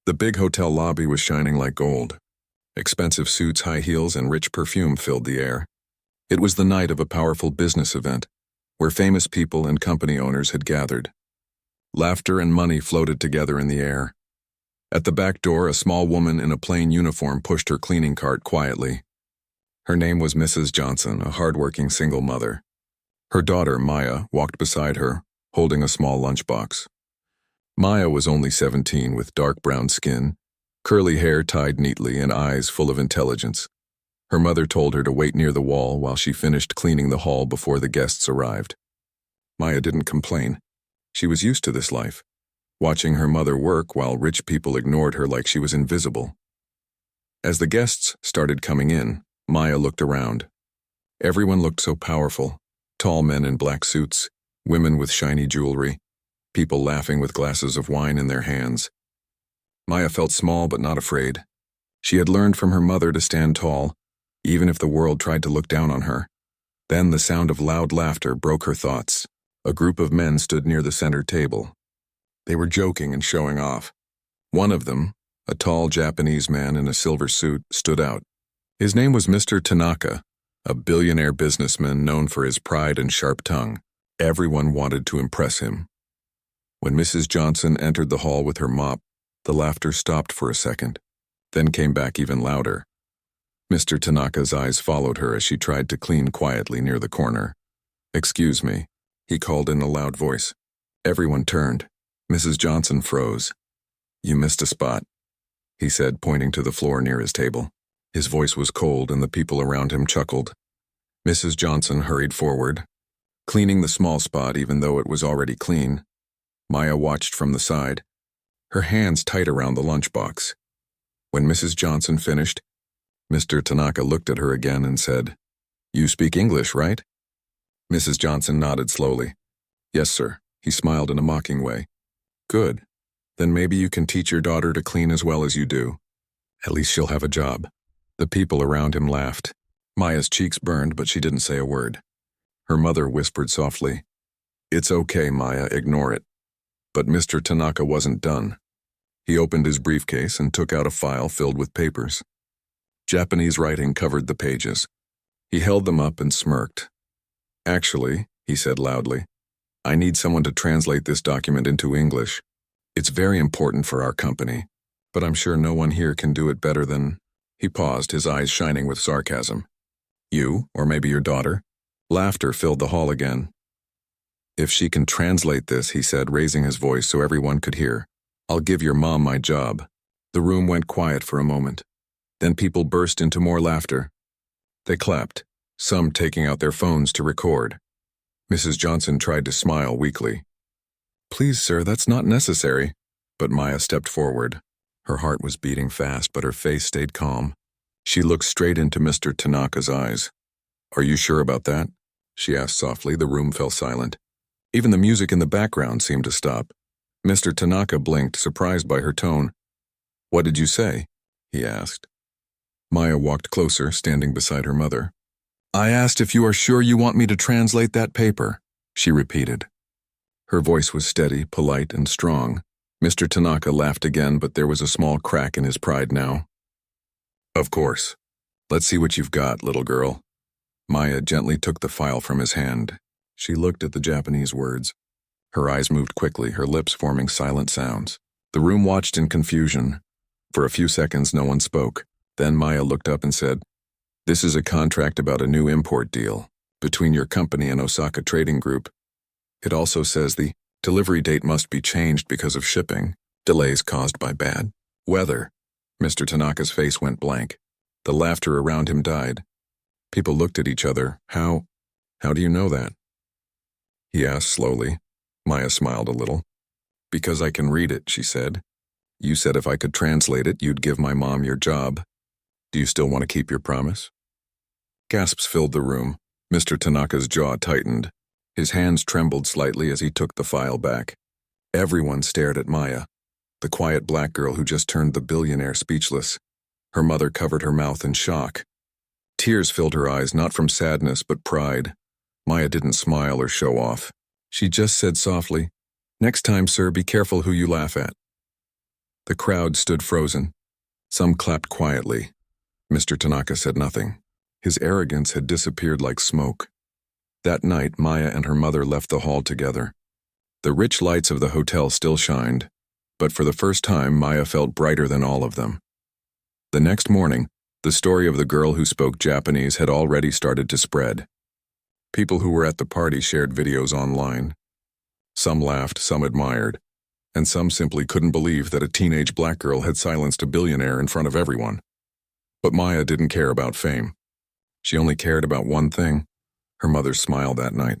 The big hotel lobby was shining like gold. Expensive suits, high heels, and rich perfume filled the air. It was the night of a powerful business event, where famous people and company owners had gathered. Laughter and money floated together in the air. At the back door, a small woman in a plain uniform pushed her cleaning cart quietly. Her name was Mrs. Johnson, a hardworking single mother. Her daughter, Maya, walked beside her, holding a small lunchbox. Maya was only 17 with dark brown skin, curly hair tied neatly, and eyes full of intelligence. Her mother told her to wait near the wall while she finished cleaning the hall before the guests arrived. Maya didn't complain. She was used to this life, watching her mother work while rich people ignored her like she was invisible. As the guests started coming in, Maya looked around. Everyone looked so powerful: tall men in black suits, women with shiny jewelry, people laughing with glasses of wine in their hands. Maya felt small but not afraid. She had learned from her mother to stand tall, even if the world tried to look down on her. Then the sound of loud laughter broke her thoughts. A group of men stood near the center table. They were joking and showing off. One of them, a tall Japanese man in a silver suit, stood out. His name was Mr. Tanaka, a billionaire businessman known for his pride and sharp tongue. Everyone wanted to impress him. When Mrs. Johnson entered the hall with her mop, the laughter stopped for a second, then came back even louder. Mr. Tanaka's eyes followed her as she tried to clean quietly near the corner. "Excuse me," he called in a loud voice. Everyone turned. Mrs. Johnson froze. "You missed a spot," he said, pointing to the floor near his table. His voice was cold and the people around him chuckled. Mrs. Johnson hurried forward, cleaning the small spot even though it was already clean. Maya watched from the side, her hands tight around the lunchbox. When Mrs. Johnson finished, Mr. Tanaka looked at her again and said, "You speak English, right?" Mrs. Johnson nodded slowly. "Yes, sir." He smiled in a mocking way. "Good. Then maybe you can teach your daughter to clean as well as you do. At least she'll have a job." The people around him laughed. Maya's cheeks burned, but she didn't say a word. Her mother whispered softly, "It's okay, Maya, ignore it." But Mr. Tanaka wasn't done. He opened his briefcase and took out a file filled with papers. Japanese writing covered the pages. He held them up and smirked. "Actually," he said loudly, "I need someone to translate this document into English. It's very important for our company, but I'm sure no one here can do it better than—" He paused, his eyes shining with sarcasm. "You, or maybe your daughter?" Laughter filled the hall again. "If she can translate this," he said, raising his voice so everyone could hear, "I'll give your mom my job." The room went quiet for a moment. Then people burst into more laughter. They clapped, some taking out their phones to record. Mrs. Johnson tried to smile weakly. "Please, sir, that's not necessary." But Maya stepped forward. Her heart was beating fast, but her face stayed calm. She looked straight into Mr. Tanaka's eyes. "Are you sure about that?" she asked softly. The room fell silent. Even the music in the background seemed to stop. Mr. Tanaka blinked, surprised by her tone. "What did you say?" he asked. Maya walked closer, standing beside her mother. "I asked if you are sure you want me to translate that paper," she repeated. Her voice was steady, polite, and strong. Mr. Tanaka laughed again, but there was a small crack in his pride now. "Of course. Let's see what you've got, little girl." Maya gently took the file from his hand. She looked at the Japanese words. Her eyes moved quickly, her lips forming silent sounds. The room watched in confusion. For a few seconds, no one spoke. Then Maya looked up and said, "This is a contract about a new import deal between your company and Osaka Trading Group. It also says the delivery date must be changed because of shipping delays caused by bad weather." Mr. Tanaka's face went blank. The laughter around him died. People looked at each other. How do you know that?" he asked slowly. Maya smiled a little. "Because I can read it," she said. "You said if I could translate it, you'd give my mom your job. Do you still want to keep your promise?" Gasps filled the room. Mr. Tanaka's jaw tightened. His hands trembled slightly as he took the file back. Everyone stared at Maya, the quiet black girl who just turned the billionaire speechless. Her mother covered her mouth in shock. Tears filled her eyes, not from sadness but pride. Maya didn't smile or show off. She just said softly, "Next time, sir, be careful who you laugh at." The crowd stood frozen. Some clapped quietly. Mr. Tanaka said nothing. His arrogance had disappeared like smoke. That night, Maya and her mother left the hall together. The rich lights of the hotel still shined, but for the first time, Maya felt brighter than all of them. The next morning, the story of the girl who spoke Japanese had already started to spread. People who were at the party shared videos online. Some laughed, some admired, and some simply couldn't believe that a teenage black girl had silenced a billionaire in front of everyone. But Maya didn't care about fame. She only cared about one thing: her mother's smile that night.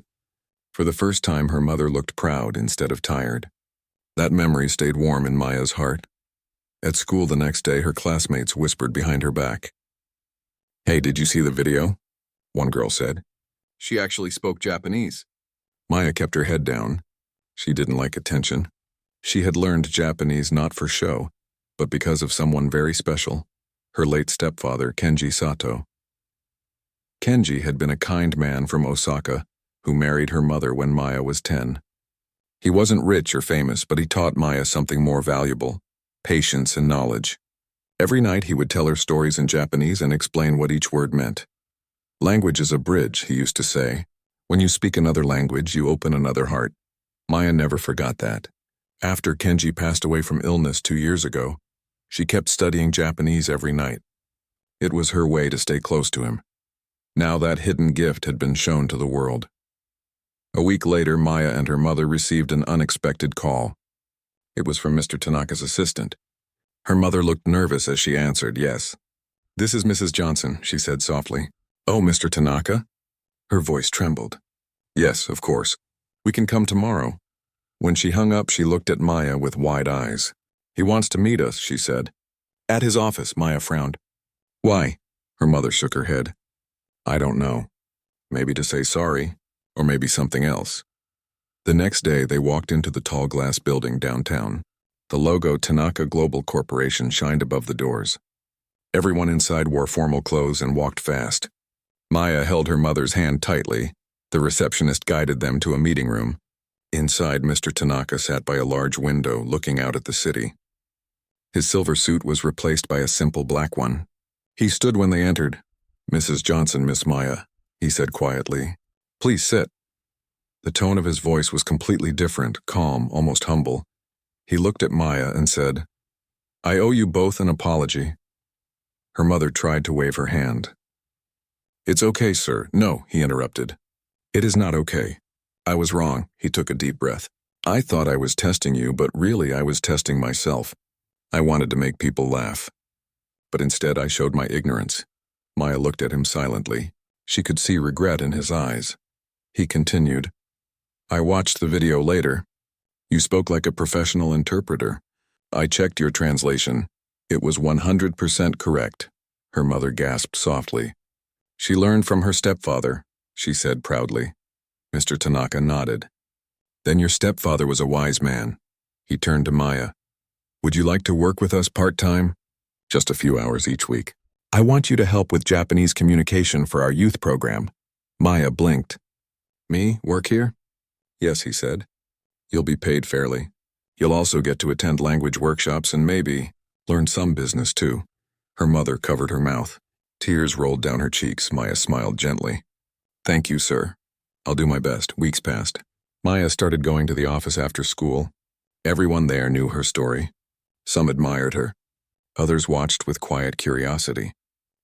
For the first time, her mother looked proud instead of tired. That memory stayed warm in Maya's heart. At school the next day, her classmates whispered behind her back. "Hey, did you see the video?" one girl said. "She actually spoke Japanese." Maya kept her head down. She didn't like attention. She had learned Japanese not for show, but because of someone very special, her late stepfather, Kenji Sato. Kenji had been a kind man from Osaka who married her mother when Maya was 10. He wasn't rich or famous, but he taught Maya something more valuable: patience and knowledge. Every night he would tell her stories in Japanese and explain what each word meant. "Language is a bridge," he used to say. "When you speak another language, you open another heart." Maya never forgot that. After Kenji passed away from illness 2 years ago, she kept studying Japanese every night. It was her way to stay close to him. Now that hidden gift had been shown to the world. A week later, Maya and her mother received an unexpected call. It was from Mr. Tanaka's assistant. Her mother looked nervous as she answered, "Yes." "This is Mrs. Johnson," she said softly. "Oh, Mr. Tanaka?" Her voice trembled. "Yes, of course. We can come tomorrow." When she hung up, she looked at Maya with wide eyes. "He wants to meet us," she said. "At his office," Maya frowned. "Why?" Her mother shook her head. "I don't know. Maybe to say sorry, or maybe something else." The next day, they walked into the tall glass building downtown. The logo Tanaka Global Corporation shined above the doors. Everyone inside wore formal clothes and walked fast. Maya held her mother's hand tightly. The receptionist guided them to a meeting room. Inside, Mr. Tanaka sat by a large window looking out at the city. His silver suit was replaced by a simple black one. He stood when they entered. "Mrs. Johnson, Miss Maya," he said quietly. "Please sit." The tone of his voice was completely different, calm, almost humble. He looked at Maya and said, "I owe you both an apology." Her mother tried to wave her hand. "It's okay, sir." "No," he interrupted. "It is not okay. I was wrong." He took a deep breath. "I thought I was testing you, but really I was testing myself. I wanted to make people laugh. But instead I showed my ignorance." Maya looked at him silently. She could see regret in his eyes. He continued, "I watched the video later. You spoke like a professional interpreter. I checked your translation. It was 100% correct." Her mother gasped softly. "She learned from her stepfather," she said proudly. Mr. Tanaka nodded. "Then your stepfather was a wise man." He turned to Maya. "Would you like to work with us part-time? Just a few hours each week. I want you to help with Japanese communication for our youth program." Maya blinked. "Me? Work here?" "Yes," he said. "You'll be paid fairly. You'll also get to attend language workshops and maybe learn some business too." Her mother covered her mouth. Tears rolled down her cheeks. Maya smiled gently. "Thank you, sir. I'll do my best." Weeks passed. Maya started going to the office after school. Everyone there knew her story. Some admired her. Others watched with quiet curiosity.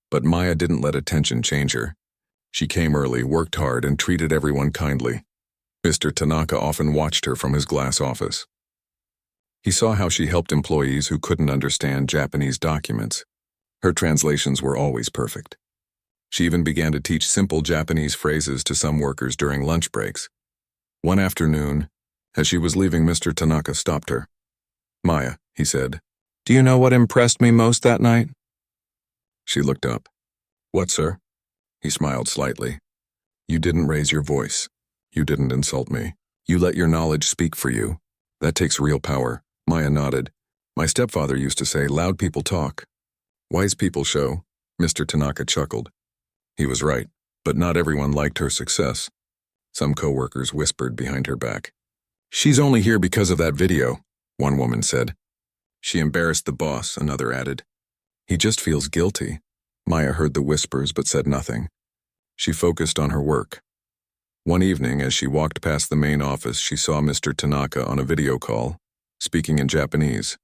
But Maya didn't let attention change her. She came early, worked hard, and treated everyone kindly. Mr. Tanaka often watched her from his glass office. He saw how she helped employees who couldn't understand Japanese documents. Her translations were always perfect. She even began to teach simple Japanese phrases to some workers during lunch breaks. One afternoon, as she was leaving, Mr. Tanaka stopped her. "Maya," he said, "do you know what impressed me most that night?" She looked up. "What, sir?" He smiled slightly. "You didn't raise your voice. You didn't insult me. You let your knowledge speak for you. That takes real power." Maya nodded. "My stepfather used to say, 'Loud people talk. Wise people show.'" Mr. Tanaka chuckled. He was right, but not everyone liked her success. Some coworkers whispered behind her back. "She's only here because of that video," one woman said. She embarrassed the boss, another added. He just feels guilty. Maya heard the whispers but said nothing. She focused on her work. One evening, as she walked past the main office, she saw Mr. Tanaka on a video call, speaking in Japanese.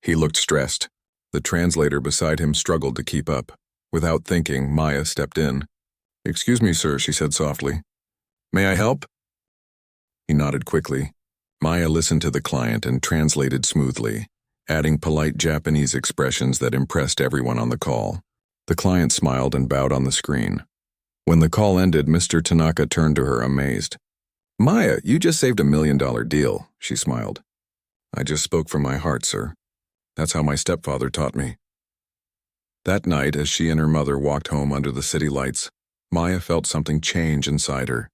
He looked stressed. The translator beside him struggled to keep up. Without thinking, Maya stepped in. "Excuse me, sir," she said softly. "May I help?" He nodded quickly. Maya listened to the client and translated smoothly, adding polite Japanese expressions that impressed everyone on the call. The client smiled and bowed on the screen. When the call ended, Mr. Tanaka turned to her, amazed. "Maya, you just saved $1 million deal," she smiled. "I just spoke from my heart, sir. That's how my stepfather taught me." That night, as she and her mother walked home under the city lights, Maya felt something change inside her.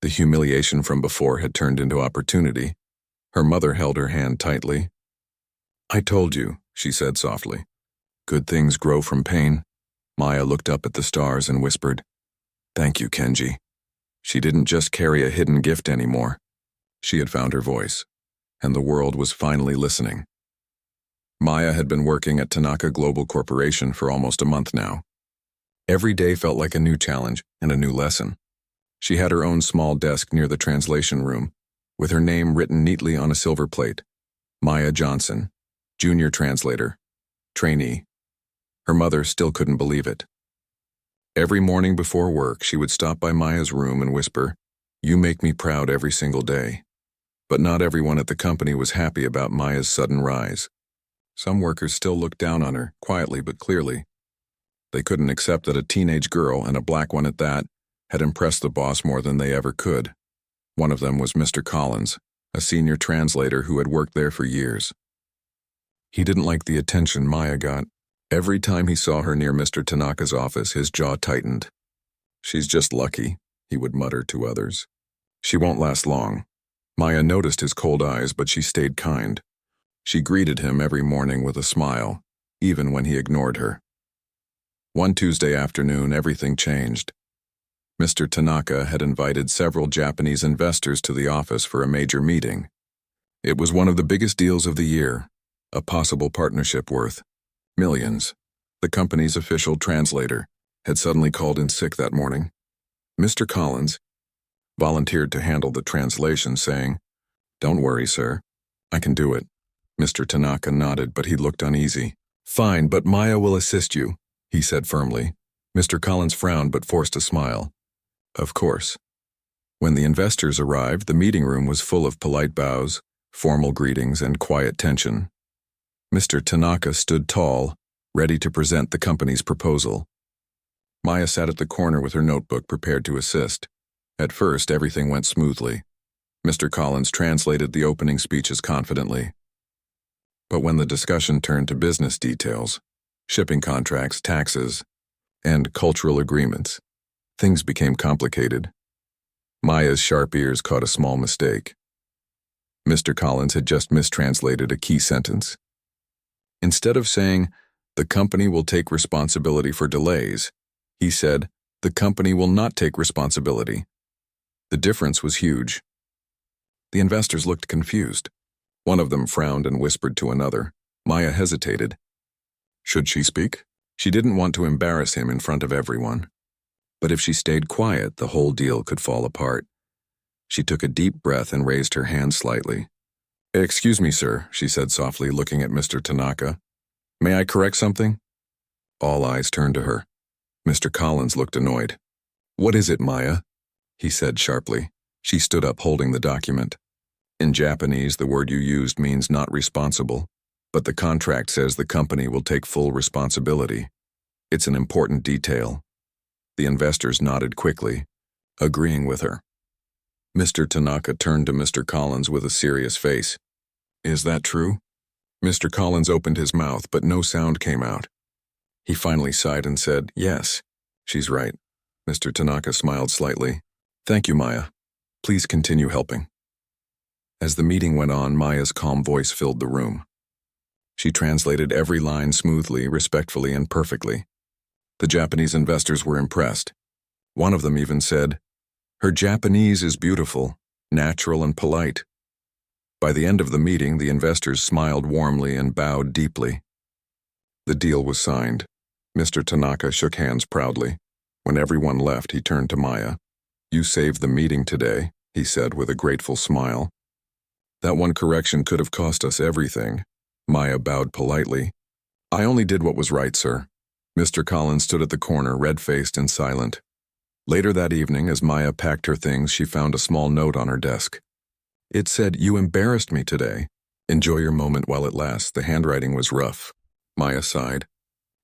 The humiliation from before had turned into opportunity. Her mother held her hand tightly. "I told you," she said softly. "Good things grow from pain." Maya looked up at the stars and whispered, "Thank you, Kenji." She didn't just carry a hidden gift anymore. She had found her voice, and the world was finally listening. Maya had been working at Tanaka Global Corporation for almost a month now. Every day felt like a new challenge and a new lesson. She had her own small desk near the translation room, with her name written neatly on a silver plate. Maya Johnson, Junior Translator, Trainee. Her mother still couldn't believe it. Every morning before work, she would stop by Maya's room and whisper, "You make me proud every single day." But not everyone at the company was happy about Maya's sudden rise. Some workers still looked down on her, quietly but clearly. They couldn't accept that a teenage girl, and a black one at that, had impressed the boss more than they ever could. One of them was Mr. Collins, a senior translator who had worked there for years. He didn't like the attention Maya got. Every time he saw her near Mr. Tanaka's office, his jaw tightened. "She's just lucky," he would mutter to others. "She won't last long." Maya noticed his cold eyes, but she stayed kind. She greeted him every morning with a smile, even when he ignored her. One Tuesday afternoon, everything changed. Mr. Tanaka had invited several Japanese investors to the office for a major meeting. It was one of the biggest deals of the year, a possible partnership worth millions. The company's official translator had suddenly called in sick that morning. Mr. Collins volunteered to handle the translation, saying, "Don't worry, sir. I can do it." Mr. Tanaka nodded, but he looked uneasy. "Fine, but Maya will assist you," he said firmly. Mr. Collins frowned but forced a smile. "Of course." When the investors arrived, the meeting room was full of polite bows, formal greetings, and quiet tension. Mr. Tanaka stood tall, ready to present the company's proposal. Maya sat at the corner with her notebook, prepared to assist. At first, everything went smoothly. Mr. Collins translated the opening speeches confidently. But when the discussion turned to business details, shipping contracts, taxes, and cultural agreements, things became complicated. Maya's sharp ears caught a small mistake. Mr. Collins had just mistranslated a key sentence. Instead of saying, "The company will take responsibility for delays," he said, "The company will not take responsibility." The difference was huge. The investors looked confused. One of them frowned and whispered to another. Maya hesitated. Should she speak? She didn't want to embarrass him in front of everyone. But if she stayed quiet, the whole deal could fall apart. She took a deep breath and raised her hand slightly. "Excuse me, sir," she said softly, looking at Mr. Tanaka. "May I correct something?" All eyes turned to her. Mr. Collins looked annoyed. "What is it, Maya?" he said sharply. She stood up, holding the document. "In Japanese, the word you used means not responsible, but the contract says the company will take full responsibility. It's an important detail." The investors nodded quickly, agreeing with her. Mr. Tanaka turned to Mr. Collins with a serious face. "Is that true?" Mr. Collins opened his mouth, but no sound came out. He finally sighed and said, "Yes, she's right." Mr. Tanaka smiled slightly. "Thank you, Maya. Please continue helping." As the meeting went on, Maya's calm voice filled the room. She translated every line smoothly, respectfully, and perfectly. The Japanese investors were impressed. One of them even said, "Her Japanese is beautiful, natural, and polite." By the end of the meeting, the investors smiled warmly and bowed deeply. The deal was signed. Mr. Tanaka shook hands proudly. When everyone left, he turned to Maya. "You saved the meeting today," he said with a grateful smile. "That one correction could have cost us everything." Maya bowed politely. "I only did what was right, sir." Mr. Collins stood at the corner, red-faced and silent. Later that evening, as Maya packed her things, she found a small note on her desk. It said, "You embarrassed me today. Enjoy your moment while it lasts." The handwriting was rough. Maya sighed.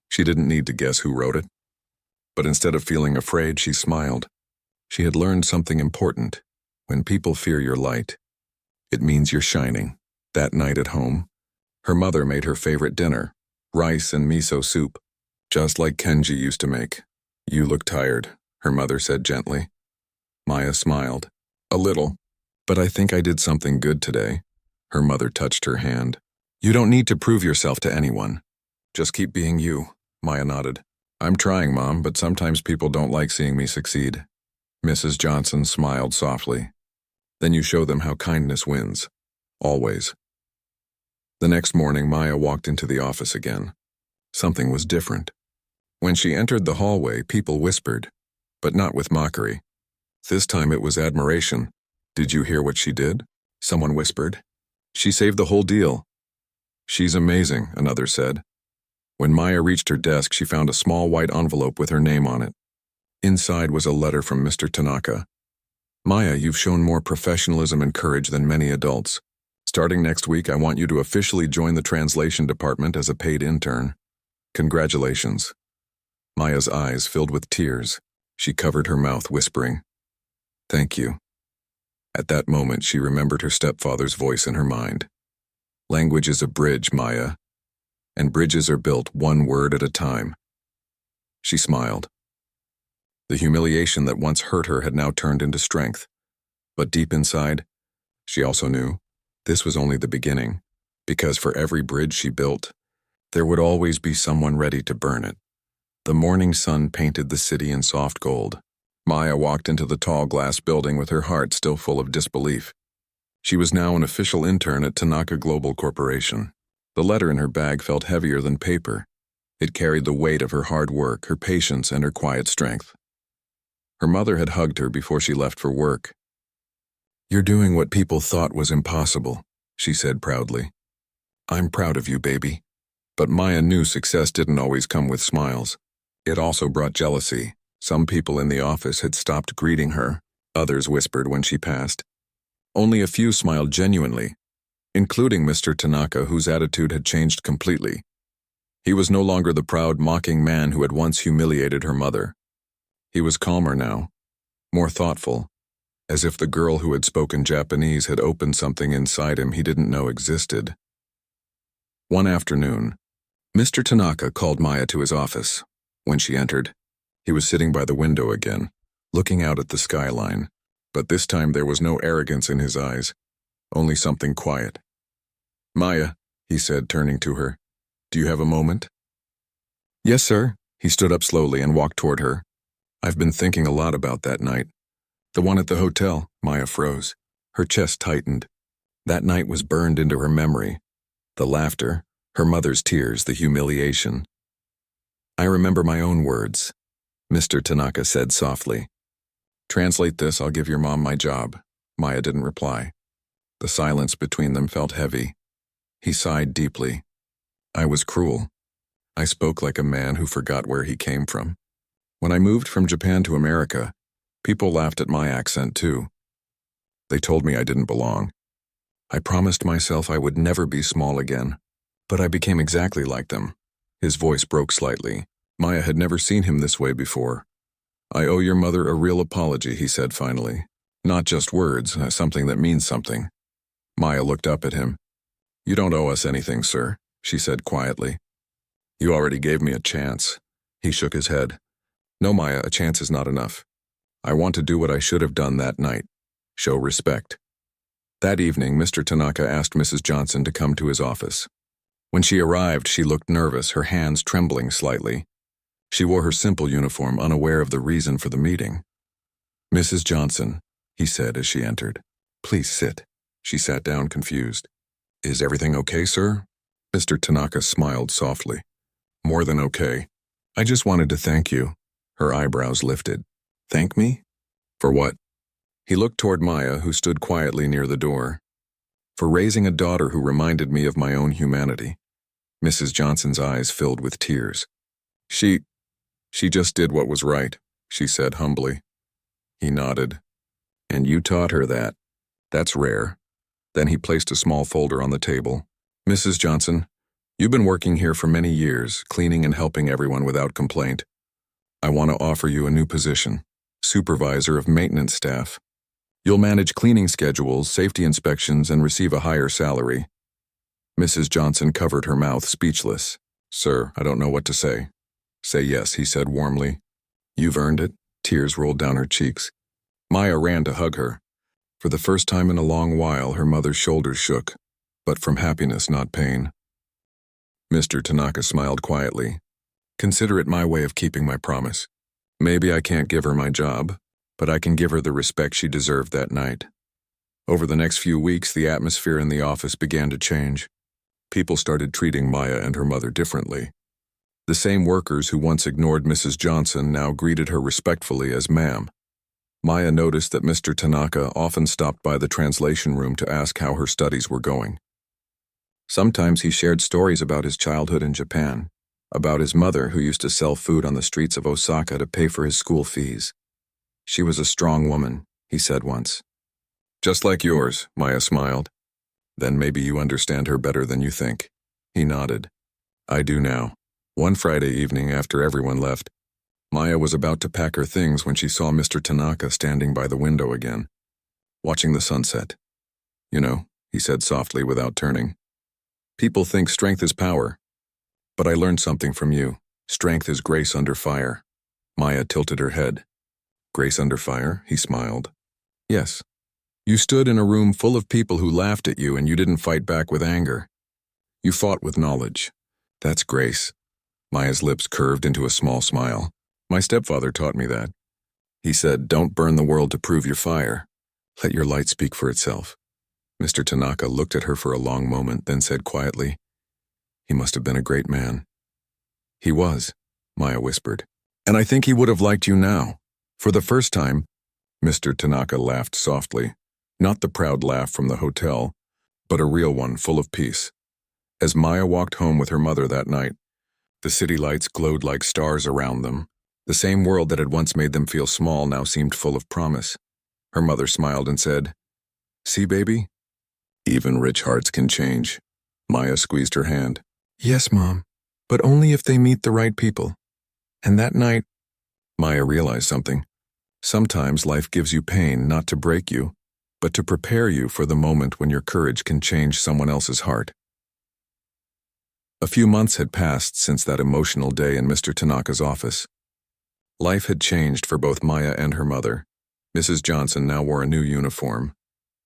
She didn't need to guess who wrote it. But instead of feeling afraid, she smiled. She had learned something important. When people fear your light, it means you're shining. That night at home, her mother made her favorite dinner, rice and miso soup, just like Kenji used to make. "You look tired," her mother said gently. Maya smiled. "A little, but I think I did something good today." Her mother touched her hand. "You don't need to prove yourself to anyone. Just keep being you." Maya nodded. "I'm trying, Mom, but sometimes people don't like seeing me succeed." Mrs. Johnson smiled softly. "Then you show them how kindness wins. Always." The next morning, Maya walked into the office again. Something was different. When she entered the hallway, people whispered, but not with mockery. This time it was admiration. "Did you hear what she did?" someone whispered. "She saved the whole deal." "She's amazing," another said. When Maya reached her desk, she found a small white envelope with her name on it. Inside was a letter from Mr. Tanaka. "Maya, you've shown more professionalism and courage than many adults. Starting next week, I want you to officially join the translation department as a paid intern. Congratulations." Maya's eyes filled with tears. She covered her mouth, whispering, "Thank you." At that moment, she remembered her stepfather's voice in her mind. "Language is a bridge, Maya, and bridges are built one word at a time." She smiled. The humiliation that once hurt her had now turned into strength. But deep inside, she also knew this was only the beginning, because for every bridge she built, there would always be someone ready to burn it. The morning sun painted the city in soft gold. Maya walked into the tall glass building with her heart still full of disbelief. She was now an official intern at Tanaka Global Corporation. The letter in her bag felt heavier than paper. It carried the weight of her hard work, her patience, and her quiet strength. Her mother had hugged her before she left for work. "You're doing what people thought was impossible," she said proudly. "I'm proud of you, baby." But Maya knew success didn't always come with smiles. It also brought jealousy. Some people in the office had stopped greeting her. Others whispered when she passed. Only a few smiled genuinely, including Mr. Tanaka, whose attitude had changed completely. He was no longer the proud, mocking man who had once humiliated her mother. He was calmer now, more thoughtful, as if the girl who had spoken Japanese had opened something inside him he didn't know existed. One afternoon, Mr. Tanaka called Maya to his office. When she entered, he was sitting by the window again, looking out at the skyline. But this time there was no arrogance in his eyes, only something quiet. "Maya," he said, turning to her, "do you have a moment?" "Yes, sir." He stood up slowly and walked toward her. "I've been thinking a lot about that night. The one at the hotel." Maya froze. Her chest tightened. That night was burned into her memory. The laughter, her mother's tears, the humiliation. "I remember my own words," Mr. Tanaka said softly. "Translate this, I'll give your mom my job." Maya didn't reply. The silence between them felt heavy. He sighed deeply. "I was cruel. I spoke like a man who forgot where he came from. When I moved from Japan to America, people laughed at my accent too. They told me I didn't belong. I promised myself I would never be small again, but I became exactly like them." His voice broke slightly. Maya had never seen him this way before. "I owe your mother a real apology," he said finally. "Not just words, something that means something." Maya looked up at him. "You don't owe us anything, sir," she said quietly. "You already gave me a chance." He shook his head. "No, Maya, a chance is not enough. I want to do what I should have done that night. Show respect." That evening, Mr. Tanaka asked Mrs. Johnson to come to his office. When she arrived, she looked nervous, her hands trembling slightly. She wore her simple uniform, unaware of the reason for the meeting. "Mrs. Johnson," he said as she entered, "please sit." She sat down confused. Is everything okay, sir? Mr. Tanaka smiled softly. More than okay. I just wanted to thank you. Her eyebrows lifted. Thank me? For what? He looked toward Maya, who stood quietly near the door. For raising a daughter who reminded me of my own humanity. Mrs. Johnson's eyes filled with tears. She just did what was right, she said humbly. He nodded. And you taught her that. That's rare. Then he placed a small folder on the table. Mrs. Johnson, you've been working here for many years, cleaning and helping everyone without complaint. I want to offer you a new position, supervisor of maintenance staff. You'll manage cleaning schedules, safety inspections, and receive a higher salary. Mrs. Johnson covered her mouth, speechless. Sir, I don't know what to say. Say yes, he said warmly. You've earned it. Tears rolled down her cheeks. Maya ran to hug her. For the first time in a long while, her mother's shoulders shook, but from happiness, not pain. Mr. Tanaka smiled quietly. Consider it my way of keeping my promise. Maybe I can't give her my job, but I can give her the respect she deserved that night. Over the next few weeks, the atmosphere in the office began to change. People started treating Maya and her mother differently. The same workers who once ignored Mrs. Johnson now greeted her respectfully as ma'am. Maya noticed that Mr. Tanaka often stopped by the translation room to ask how her studies were going. Sometimes he shared stories about his childhood in Japan, about his mother who used to sell food on the streets of Osaka to pay for his school fees. She was a strong woman, he said once. Just like yours, Maya smiled. Then maybe you understand her better than you think. He nodded. I do now. One Friday evening after everyone left, Maya was about to pack her things when she saw Mr. Tanaka standing by the window again, watching the sunset. You know, he said softly without turning. People think strength is power. But I learned something from you. Strength is grace under fire. Maya tilted her head. Grace under fire? He smiled. Yes. You stood in a room full of people who laughed at you and you didn't fight back with anger. You fought with knowledge. That's grace. Maya's lips curved into a small smile. My stepfather taught me that. He said, don't burn the world to prove your fire. Let your light speak for itself. Mr. Tanaka looked at her for a long moment, then said quietly, he must have been a great man. He was, Maya whispered. And I think he would have liked you now. For the first time, Mr. Tanaka laughed softly, not the proud laugh from the hotel, but a real one full of peace. As Maya walked home with her mother that night, the city lights glowed like stars around them. The same world that had once made them feel small now seemed full of promise. Her mother smiled and said, see, baby? Even rich hearts can change. Maya squeezed her hand. Yes, Mom, but only if they meet the right people. And that night, Maya realized something. Sometimes life gives you pain not to break you, but to prepare you for the moment when your courage can change someone else's heart. A few months had passed since that emotional day in Mr. Tanaka's office. Life had changed for both Maya and her mother. Mrs. Johnson now wore a new uniform,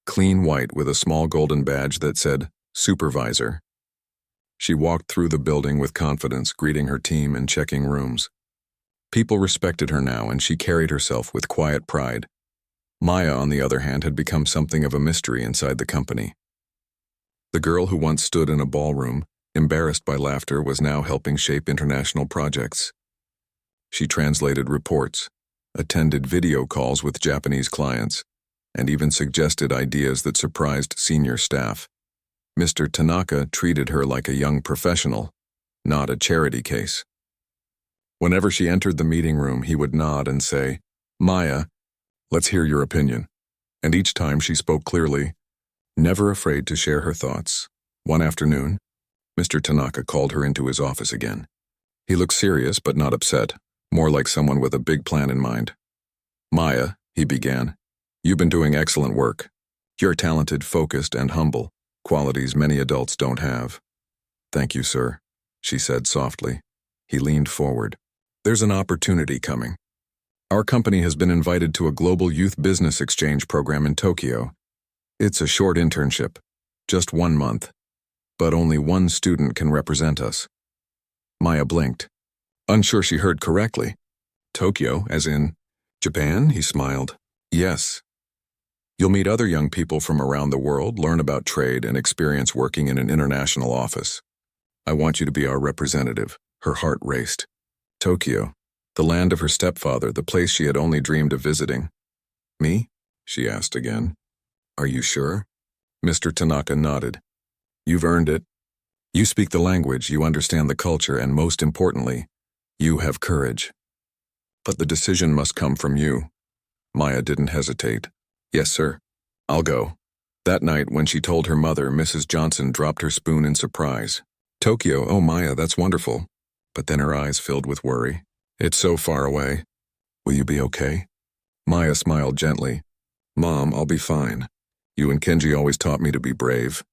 clean white with a small golden badge that said, Supervisor. She walked through the building with confidence, greeting her team and checking rooms. People respected her now, and she carried herself with quiet pride. Maya, on the other hand, had become something of a mystery inside the company. The girl who once stood in a ballroom, embarrassed by laughter, was now helping shape international projects. She translated reports, attended video calls with Japanese clients, and even suggested ideas that surprised senior staff. Mr. Tanaka treated her like a young professional, not a charity case. Whenever she entered the meeting room, he would nod and say, Maya, let's hear your opinion. And each time she spoke clearly, never afraid to share her thoughts. One afternoon, Mr. Tanaka called her into his office again. He looked serious but not upset, more like someone with a big plan in mind. Maya, he began, you've been doing excellent work. You're talented, focused, and humble, qualities many adults don't have. Thank you, sir, she said softly. He leaned forward. There's an opportunity coming. Our company has been invited to a global youth business exchange program in Tokyo. It's a short internship, just 1 month, but only one student can represent us. Maya blinked, unsure she heard correctly. Tokyo, as in Japan? He smiled. Yes. You'll meet other young people from around the world, learn about trade, and experience working in an international office. I want you to be our representative." Her heart raced. Tokyo, the land of her stepfather, the place she had only dreamed of visiting. "Me?" she asked again. "Are you sure?" Mr. Tanaka nodded. "You've earned it. You speak the language, you understand the culture, and most importantly, you have courage. But the decision must come from you." Maya didn't hesitate. "Yes, sir. I'll go." That night, when she told her mother, Mrs. Johnson dropped her spoon in surprise. "Tokyo, oh Maya, that's wonderful." But then her eyes filled with worry. "It's so far away. Will you be okay?" Maya smiled gently. "Mom, I'll be fine. You and Kenji always taught me to be brave."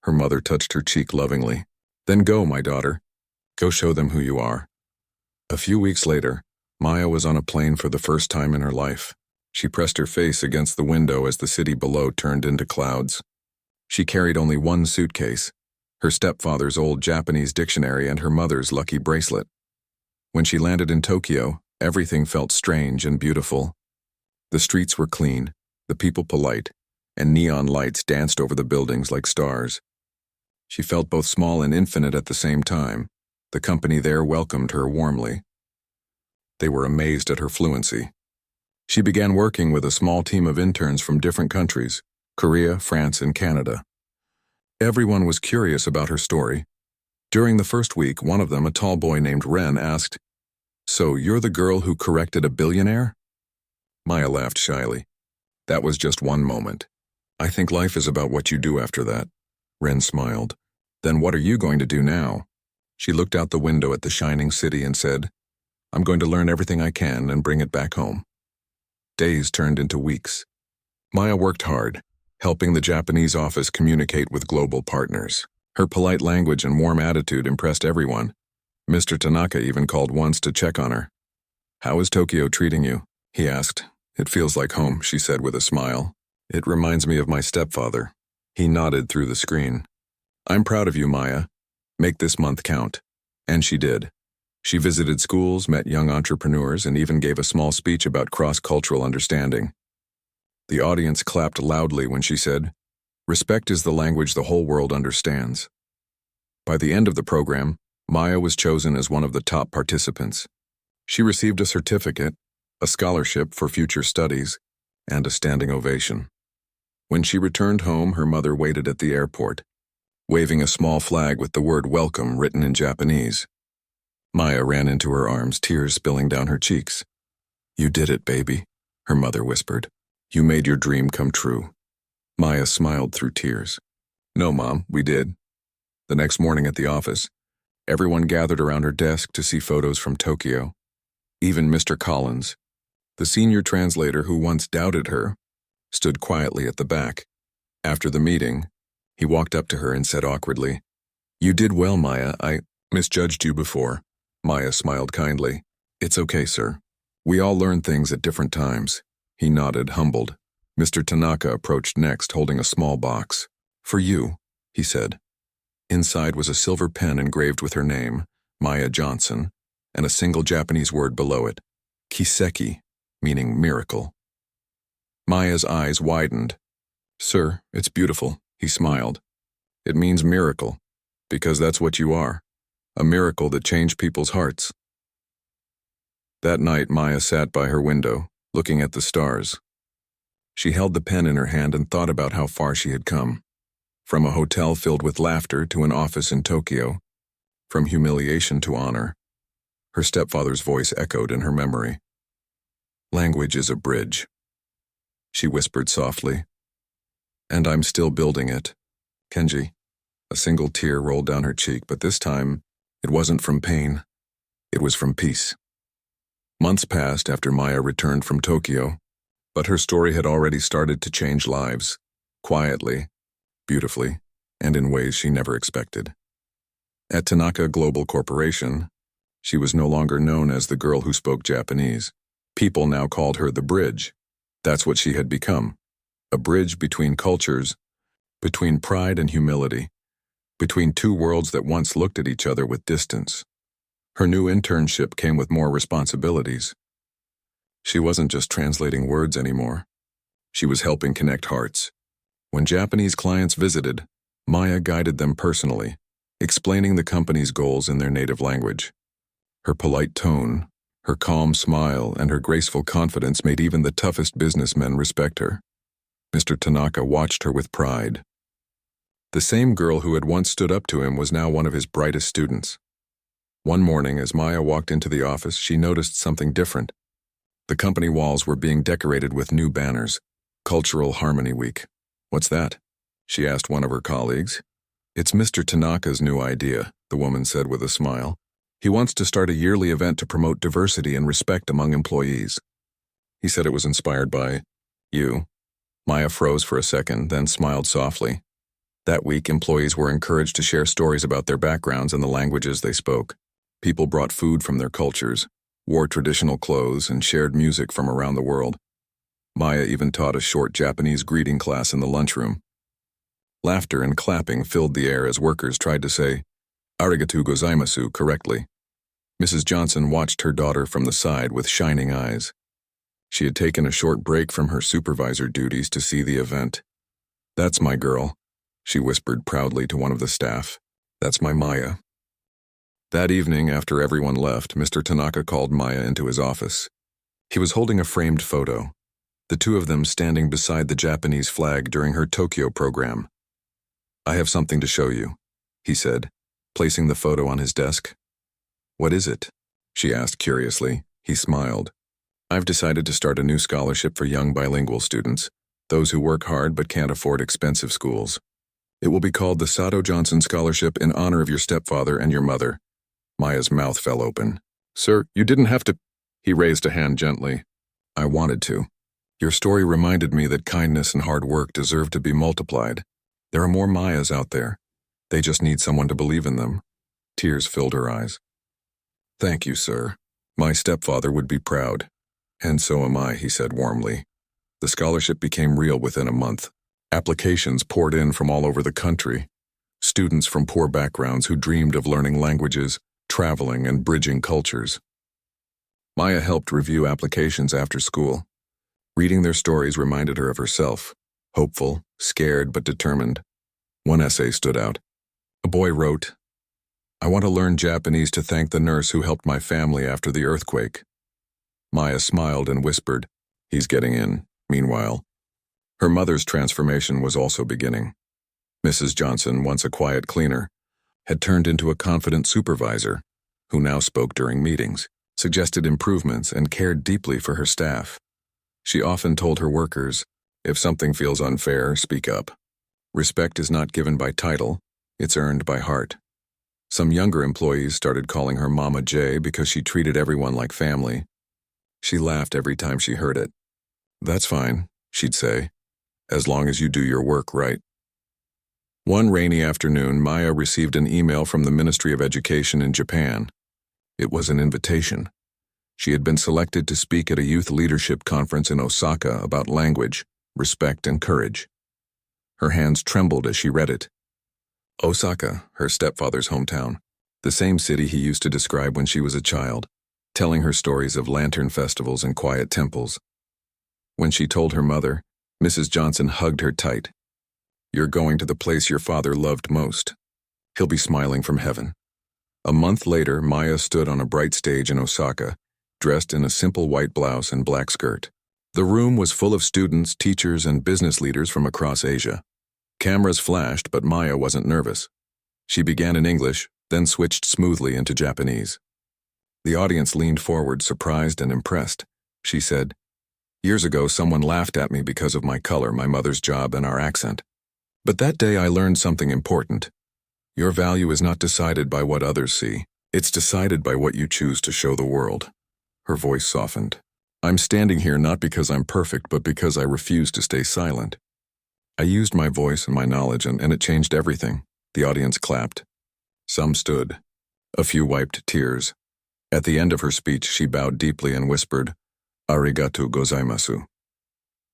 Her mother touched her cheek lovingly. "Then go, my daughter. Go show them who you are." A few weeks later, Maya was on a plane for the first time in her life. She pressed her face against the window as the city below turned into clouds. She carried only one suitcase, her stepfather's old Japanese dictionary and her mother's lucky bracelet. When she landed in Tokyo, everything felt strange and beautiful. The streets were clean, the people polite, and neon lights danced over the buildings like stars. She felt both small and infinite at the same time. The company there welcomed her warmly. They were amazed at her fluency. She began working with a small team of interns from different countries, Korea, France, and Canada. Everyone was curious about her story. During the first week, one of them, a tall boy named Ren, asked, "So you're the girl who corrected a billionaire?" Maya laughed shyly. "That was just one moment. I think life is about what you do after that." Ren smiled. "Then what are you going to do now?" She looked out the window at the shining city and said, "I'm going to learn everything I can and bring it back home." Days turned into weeks. Maya worked hard, helping the Japanese office communicate with global partners. Her polite language and warm attitude impressed everyone. Mr. Tanaka even called once to check on her. "How is Tokyo treating you?" he asked. "It feels like home," she said with a smile. "It reminds me of my stepfather." He nodded through the screen. "I'm proud of you, Maya. Make this month count." And she did. She visited schools, met young entrepreneurs, and even gave a small speech about cross-cultural understanding. The audience clapped loudly when she said, "Respect is the language the whole world understands." By the end of the program, Maya was chosen as one of the top participants. She received a certificate, a scholarship for future studies, and a standing ovation. When she returned home, her mother waited at the airport, waving a small flag with the word "welcome" written in Japanese. Maya ran into her arms, tears spilling down her cheeks. "You did it, baby," her mother whispered. "You made your dream come true." Maya smiled through tears. "No, Mom, we did." The next morning at the office, everyone gathered around her desk to see photos from Tokyo. Even Mr. Collins, the senior translator who once doubted her, stood quietly at the back. After the meeting, he walked up to her and said awkwardly, "You did well, Maya. I misjudged you before." Maya smiled kindly. "It's okay, sir. We all learn things at different times." He nodded, humbled. Mr. Tanaka approached next, holding a small box. "For you," he said. Inside was a silver pen engraved with her name, Maya Johnson, and a single Japanese word below it, Kiseki, meaning miracle. Maya's eyes widened. "Sir, it's beautiful," he smiled. "It means miracle, because that's what you are. A miracle that changed people's hearts." That night, Maya sat by her window, looking at the stars. She held the pen in her hand and thought about how far she had come. From a hotel filled with laughter to an office in Tokyo. From humiliation to honor. Her stepfather's voice echoed in her memory. "Language is a bridge," she whispered softly. "And I'm still building it." Kenji. A single tear rolled down her cheek, but this time, it wasn't from pain. It was from peace. Months passed after Maya returned from Tokyo, but her story had already started to change lives, quietly, beautifully, and in ways she never expected. At Tanaka Global Corporation, she was no longer known as the girl who spoke Japanese. People now called her the Bridge. That's what she had become. A bridge between cultures, between pride and humility, between two worlds that once looked at each other with distance. Her new internship came with more responsibilities. She wasn't just translating words anymore. She was helping connect hearts. When Japanese clients visited, Maya guided them personally, explaining the company's goals in their native language. Her polite tone, her calm smile, and her graceful confidence made even the toughest businessmen respect her. Mr. Tanaka watched her with pride. The same girl who had once stood up to him was now one of his brightest students. One morning, as Maya walked into the office, she noticed something different. The company walls were being decorated with new banners. Cultural Harmony Week. "What's that?" she asked one of her colleagues. "It's Mr. Tanaka's new idea," the woman said with a smile. "He wants to start a yearly event to promote diversity and respect among employees. He said it was inspired by you." Maya froze for a second, then smiled softly. That week, employees were encouraged to share stories about their backgrounds and the languages they spoke. People brought food from their cultures, wore traditional clothes, and shared music from around the world. Maya even taught a short Japanese greeting class in the lunchroom. Laughter and clapping filled the air as workers tried to say "arigatou gozaimasu" correctly. Mrs. Johnson watched her daughter from the side with shining eyes. She had taken a short break from her supervisor duties to see the event. "That's my girl," she whispered proudly to one of the staff. "That's my Maya." That evening, after everyone left, Mr. Tanaka called Maya into his office. He was holding a framed photo, the two of them standing beside the Japanese flag during her Tokyo program. "I have something to show you," he said, placing the photo on his desk. "What is it?" she asked curiously. He smiled. "I've decided to start a new scholarship for young bilingual students, those who work hard but can't afford expensive schools. It will be called the Sato Johnson Scholarship in honor of your stepfather and your mother." Maya's mouth fell open. "Sir, you didn't have to—" He raised a hand gently. "I wanted to. Your story reminded me that kindness and hard work deserve to be multiplied. There are more Mayas out there. They just need someone to believe in them." Tears filled her eyes. "Thank you, sir. My stepfather would be proud." "And so am I," he said warmly. The scholarship became real within a month. Applications poured in from all over the country. Students from poor backgrounds who dreamed of learning languages, traveling, and bridging cultures. Maya helped review applications after school. Reading their stories reminded her of herself, hopeful, scared, but determined. One essay stood out. A boy wrote, "I want to learn Japanese to thank the nurse who helped my family after the earthquake." Maya smiled and whispered, "He's getting in." Meanwhile, her mother's transformation was also beginning. Mrs. Johnson, once a quiet cleaner, had turned into a confident supervisor who now spoke during meetings, suggested improvements, and cared deeply for her staff. She often told her workers, "If something feels unfair, speak up. Respect is not given by title, it's earned by heart." Some younger employees started calling her Mama J because she treated everyone like family. She laughed every time she heard it. "That's fine," she'd say, "as long as you do your work right." One rainy afternoon, Maya received an email from the Ministry of Education in Japan. It was an invitation. She had been selected to speak at a youth leadership conference in Osaka about language, respect, and courage. Her hands trembled as she read it. Osaka, her stepfather's hometown, the same city he used to describe when she was a child, telling her stories of lantern festivals and quiet temples. When she told her mother, Mrs. Johnson hugged her tight. "You're going to the place your father loved most. He'll be smiling from heaven." A month later, Maya stood on a bright stage in Osaka, dressed in a simple white blouse and black skirt. The room was full of students, teachers, and business leaders from across Asia. Cameras flashed, but Maya wasn't nervous. She began in English, then switched smoothly into Japanese. The audience leaned forward, surprised and impressed. She said, "Years ago, someone laughed at me because of my color, my mother's job, and our accent. But that day I learned something important. Your value is not decided by what others see. It's decided by what you choose to show the world." Her voice softened. "I'm standing here not because I'm perfect, but because I refuse to stay silent." I used my voice and my knowledge, and it changed everything. The audience clapped. Some stood. A few wiped tears. At the end of her speech, she bowed deeply and whispered, "Arigatou gozaimasu."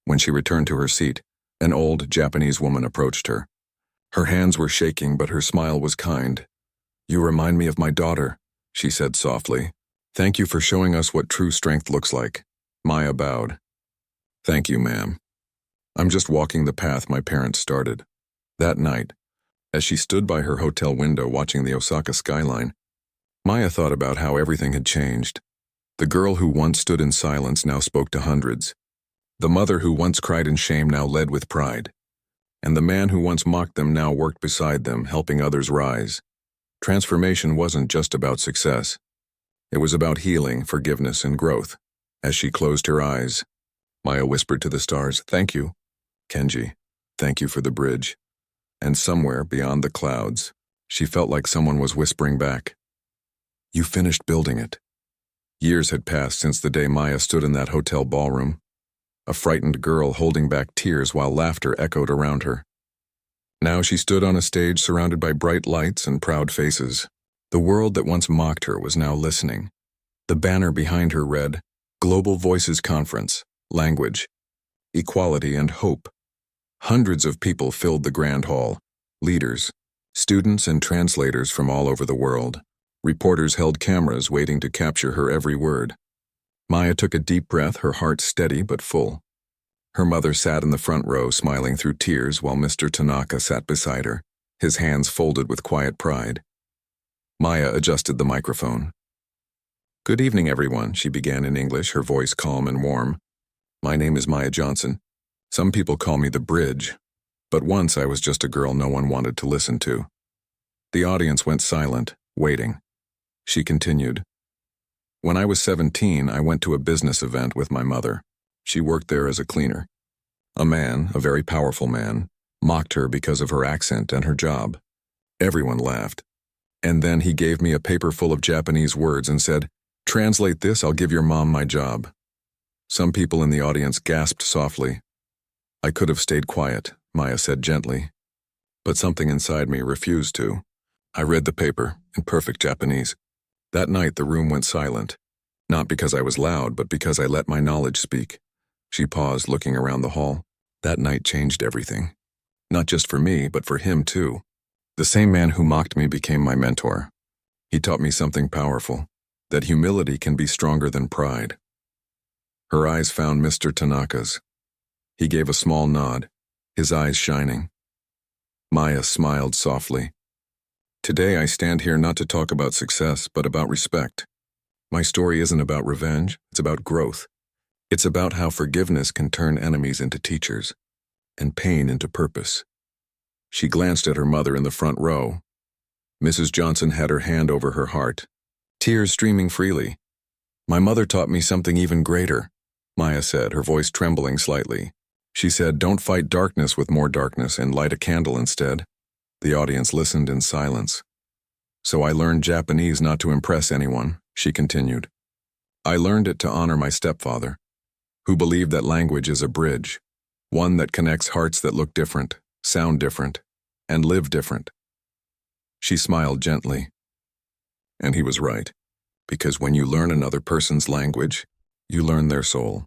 When she returned to her seat, an old Japanese woman approached her. Her hands were shaking, but her smile was kind. "You remind me of my daughter," she said softly. "Thank you for showing us what true strength looks like." Maya bowed. "Thank you, ma'am." I'm just walking the path my parents started. That night, as she stood by her hotel window watching the Osaka skyline, Maya thought about how everything had changed. The girl who once stood in silence now spoke to hundreds. The mother who once cried in shame now led with pride. And the man who once mocked them now worked beside them, helping others rise. Transformation wasn't just about success. It was about healing, forgiveness, and growth. As she closed her eyes, Maya whispered to the stars, "Thank you, Kenji. Thank you for the bridge." And somewhere beyond the clouds, she felt like someone was whispering back, "You finished building it." Years had passed since the day Maya stood in that hotel ballroom, a frightened girl holding back tears while laughter echoed around her. Now she stood on a stage surrounded by bright lights and proud faces. The world that once mocked her was now listening. The banner behind her read, "Global Voices Conference, Language, Equality and Hope." Hundreds of people filled the grand hall, leaders, students and translators from all over the world. Reporters held cameras waiting to capture her every word. Maya took a deep breath, her heart steady but full. Her mother sat in the front row smiling through tears while Mr. Tanaka sat beside her, his hands folded with quiet pride. Maya adjusted the microphone. "Good evening, everyone," she began in English, her voice calm and warm. "My name is Maya Johnson. Some people call me the Bridge, but once I was just a girl no one wanted to listen to." The audience went silent, waiting. She continued. "When I was 17, I went to a business event with my mother. She worked there as a cleaner. A man, a very powerful man, mocked her because of her accent and her job. Everyone laughed. And then he gave me a paper full of Japanese words and said, 'Translate this, I'll give your mom my job.' Some people in the audience gasped softly. I could have stayed quiet," Maya said gently, but something inside me refused to. I read the paper in perfect Japanese. That night the room went silent, not because I was loud, but because I let my knowledge speak. She paused, looking around the hall. That night changed everything. Not just for me, but for him too. The same man who mocked me became my mentor. He taught me something powerful, that humility can be stronger than pride. Her eyes found Mr. Tanaka's. He gave a small nod, his eyes shining. Maya smiled softly. "Today I stand here not to talk about success, but about respect. My story isn't about revenge, it's about growth. It's about how forgiveness can turn enemies into teachers, and pain into purpose." She glanced at her mother in the front row. Mrs. Johnson had her hand over her heart, tears streaming freely. "My mother taught me something even greater," Maya said, her voice trembling slightly. She said, "Don't fight darkness with more darkness and light a candle instead." The audience listened in silence. "So I learned Japanese not to impress anyone," she continued. "I learned it to honor my stepfather, who believed that language is a bridge, one that connects hearts that look different, sound different, and live different." She smiled gently. And he was right, because when you learn another person's language, you learn their soul.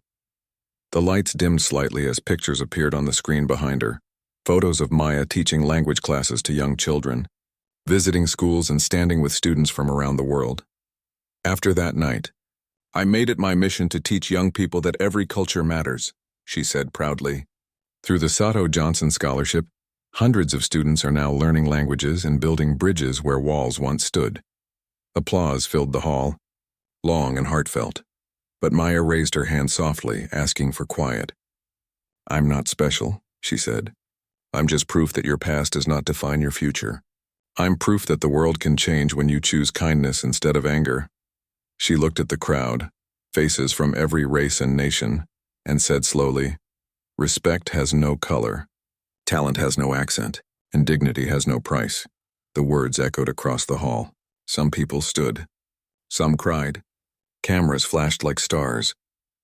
The lights dimmed slightly as pictures appeared on the screen behind her. Photos of Maya teaching language classes to young children, visiting schools and standing with students from around the world. After that night, "I made it my mission to teach young people that every culture matters," she said proudly. Through the Sato Johnson Scholarship, hundreds of students are now learning languages and building bridges where walls once stood. Applause filled the hall, long and heartfelt. But Maya raised her hand softly, asking for quiet. "I'm not special," she said. "I'm just proof that your past does not define your future. I'm proof that the world can change when you choose kindness instead of anger." She looked at the crowd, faces from every race and nation, and said slowly, "Respect has no color, talent has no accent, and dignity has no price." The words echoed across the hall. Some people stood. Some cried. Cameras flashed like stars.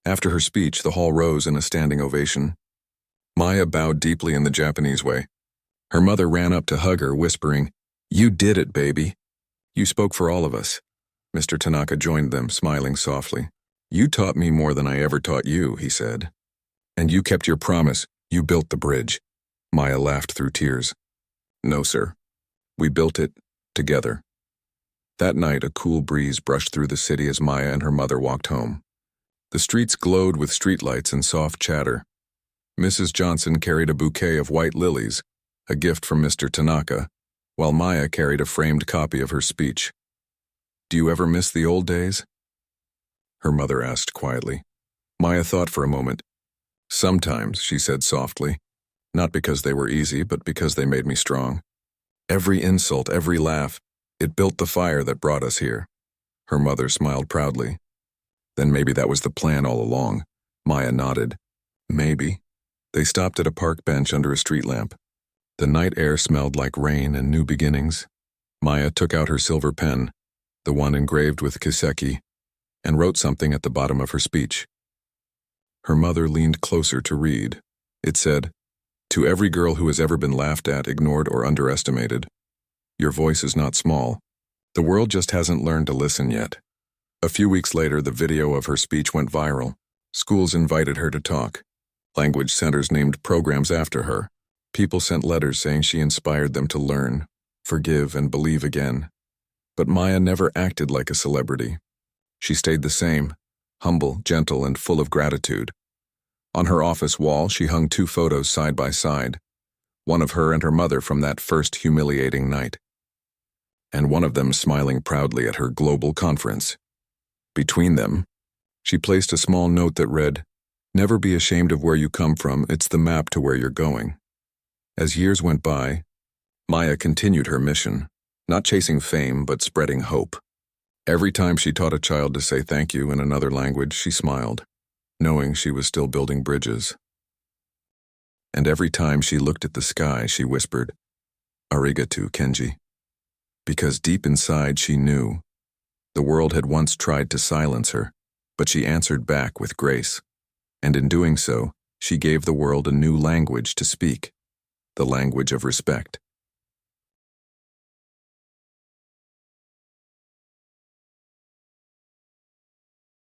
After her speech, the hall rose in a standing ovation. Maya bowed deeply in the Japanese way. Her mother ran up to hug her, whispering, "You did it, baby. You spoke for all of us." Mr. Tanaka joined them, smiling softly. "You taught me more than I ever taught you," he said. "And you kept your promise. You built the bridge." Maya laughed through tears. "No, sir. We built it together." That night, a cool breeze brushed through the city as Maya and her mother walked home. The streets glowed with streetlights and soft chatter. Mrs. Johnson carried a bouquet of white lilies, a gift from Mr. Tanaka, while Maya carried a framed copy of her speech. "Do you ever miss the old days?" her mother asked quietly. Maya thought for a moment. "Sometimes," she said softly, "not because they were easy, but because they made me strong. Every insult, every laugh, it built the fire that brought us here." Her mother smiled proudly. "Then maybe that was the plan all along." Maya nodded. "Maybe." They stopped at a park bench under a street lamp. The night air smelled like rain and new beginnings. Maya took out her silver pen, the one engraved with kiseki, and wrote something at the bottom of her speech. Her mother leaned closer to read. It said, "To every girl who has ever been laughed at, ignored, or underestimated, your voice is not small. The world just hasn't learned to listen yet." A few weeks later, the video of her speech went viral. Schools invited her to talk. Language centers named programs after her. People sent letters saying she inspired them to learn, forgive, and believe again. But Maya never acted like a celebrity. She stayed the same, humble, gentle, and full of gratitude. On her office wall, she hung 2 photos side by side, one of her and her mother from that first humiliating night, and one of them smiling proudly at her global conference. Between them, she placed a small note that read, "Never be ashamed of where you come from, it's the map to where you're going." As years went by, Maya continued her mission, not chasing fame, but spreading hope. Every time she taught a child to say thank you in another language, she smiled, knowing she was still building bridges. And every time she looked at the sky, she whispered, "Arigato, Kenji." Because deep inside she knew the world had once tried to silence her, but she answered back with grace. And in doing so, she gave the world a new language to speak, the language of respect.